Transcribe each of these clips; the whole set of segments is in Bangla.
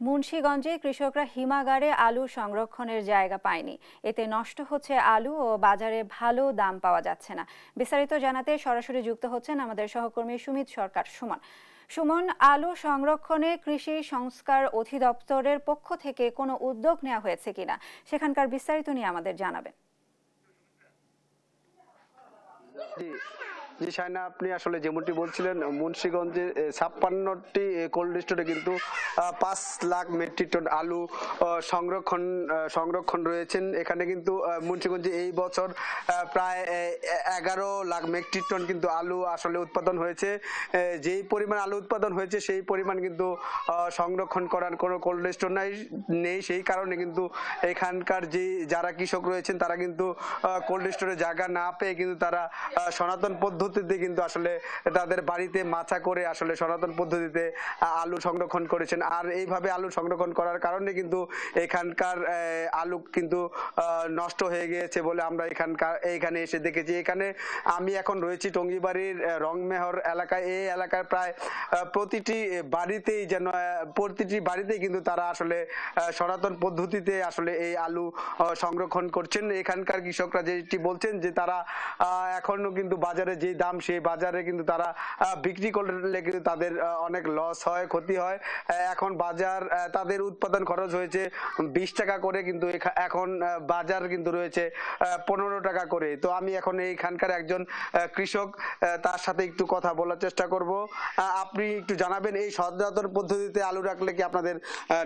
মুন্সিগঞ্জে কৃষকরা হিমাগারে আলু সংরক্ষণের জায়গা পায়নি। এতে নষ্ট হচ্ছে আলু ও বাজারে ভালো দাম পাওয়া যাচ্ছে না। বিস্তারিত জানাতে সরাসরি যুক্ত হচ্ছেন আমাদের সহকর্মী সুমিত সরকার। সুমন, আলু সংরক্ষণে কৃষি সংস্কার অধিদপ্তরের পক্ষ থেকে কোনো উদ্যোগ নেওয়া হয়েছে কিনা, সেখানকার বিস্তারিত নিয়ে আমাদের জানাবেন। জি শায়না, আপনি আসলে যেমনটি বলছিলেন, মুন্সিগঞ্জে 56টি কোল্ড স্টোরে কিন্তু 5 লাখ মেট্রিক টন আলু সংরক্ষণ রয়েছেন। এখানে কিন্তু মুন্সিগঞ্জে এই বছর প্রায় 11 লাখ মেট্রিক টন কিন্তু আলু আসলে উৎপাদন হয়েছে। যেই পরিমাণ আলু উৎপাদন হয়েছে সেই পরিমাণ কিন্তু সংরক্ষণ করার কোনো কোল্ড স্টোর নেই। সেই কারণে কিন্তু এখানকার যারা কৃষক রয়েছেন তারা কিন্তু কোল্ড স্টোরে জায়গা না পেয়ে কিন্তু তারা সনাতন পদ্ধতিতে কিন্তু আসলে তাদের বাড়িতে মাচা করে আসলে সনাতন পদ্ধতিতে আলু সংরক্ষণ করেছেন। আর এইভাবে আলু সংরক্ষণ করার কারণে কিন্তু এখানকার আলু কিন্তু নষ্ট হয়ে গিয়েছে বলে আমরা এইখানে এসে দেখেছি। এখানে আমি এখন রয়েছি টঙ্গিবাড়ির রংমেহর এলাকায়। এই এলাকার প্রায় প্রতিটি বাড়িতেই কিন্তু তারা আসলে সনাতন পদ্ধতিতে আসলে এই আলু সংরক্ষণ করছেন। এখানকার কৃষকরা যেটি বলছেন যে তারা এখনো কিন্তু বাজারে যে দাম, সেই বাজারে কিন্তু তারা বিক্রি করলে কিন্তু তাদের অনেক লস হয়, ক্ষতি হয়। এখন বাজার তাদের উৎপাদন খরচ হয়েছে 20 টাকা করে, কিন্তু এখন বাজার কিন্তু রয়েছে 15 টাকা করে। তো আমি এখন এইখানকার একজন কৃষক, তার সাথে একটু কথা বলার চেষ্টা করব। আপনি একটু জানাবেন, এই সনাতন পদ্ধতিতে আলু রাখলে কি আপনাদের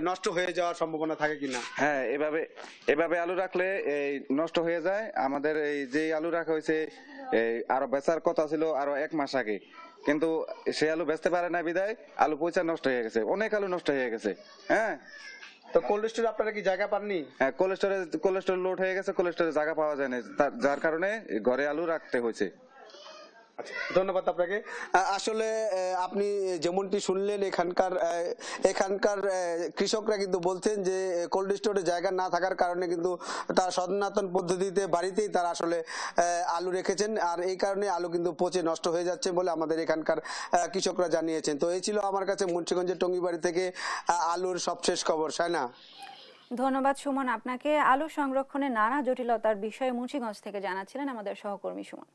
নষ্ট হয়ে যাওয়ার সম্ভাবনা থাকে কিনা? হ্যাঁ, এভাবে আলু রাখলে এই নষ্ট হয়ে যায়। আমাদের এই যে আলু রাখা হয়েছে আরো বেচার কথা ছিল আরো 1 মাস আগে, কিন্তু সে আলু বেচতে পারে না বিদায় আলু পয়সা নষ্ট হয়ে গেছে, অনেক আলু নষ্ট হয়ে গেছে। হ্যাঁ, তো কোল্ড স্টোরে আপনারা কি জায়গা পাননি? হ্যাঁ, কোল্ড স্টোরে লোড হয়ে গেছে, কোল্ড স্টোরে জায়গা পাওয়া যায় না, যার কারণে ঘরে আলু রাখতে হয়েছে। ধন্যবাদ আপনাকে। আসলে আপনি যেমনটি শুনলেন, এখানকার কৃষকরা কিন্তু বলছেন যে কোল্ড স্টোরে জায়গা না থাকার কারণে কিন্তু তার সনাতন পদ্ধতিতে বাড়িতেই তারা আসলে আলু রেখেছেন, আর এই কারণে আলু কিন্তু পচে নষ্ট হয়ে যাচ্ছে বলে আমাদের এখানকার কৃষকরা জানিয়েছেন। তো এই ছিল আমার কাছে মুন্সিগঞ্জের টঙ্গিবাড়ি থেকে আলুর সবশেষ খবর। শায়না, ধন্যবাদ সুমন আপনাকে। আলু সংরক্ষণে নানা জটিলতার বিষয়ে মুন্সিগঞ্জ থেকে জানাচ্ছিলেন আমাদের সহকর্মী সুমন।